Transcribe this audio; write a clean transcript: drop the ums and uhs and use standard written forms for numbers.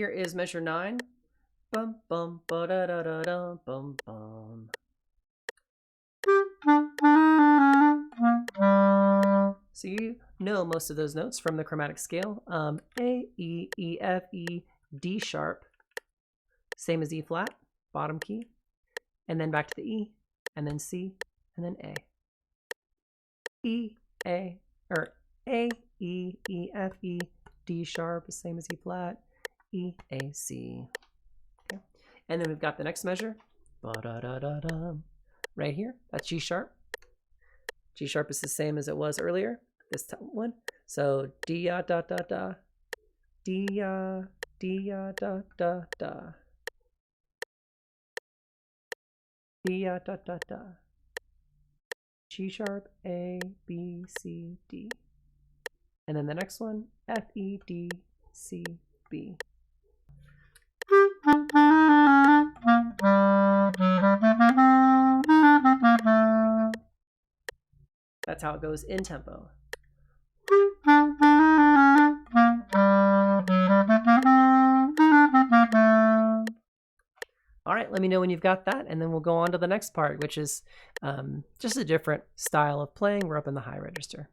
Here is measure 9. Bum bum ba da da da da bum bum. So you know most of those notes from the chromatic scale. A, E, E, F, E, D sharp, same as E flat, bottom key, and then back to the E, and then C, and then A. E, A, or A, E, E, F, E, D sharp, same as E flat, E, A, C. Okay. And then we've got the next measure, ba-da-da-da-da, right here, that's G sharp. G sharp is the same as it was earlier, this one. So D-ya, da-da-da, D-ya, D-ya, da-da-da, D-ya, da-da-da. G sharp, A, B, C, D. And then the next one, F, E, D, C, B. That's how it goes in tempo. All right, let me know when you've got that, and then we'll go on to the next part, which is just a different style of playing. We're up in the high register.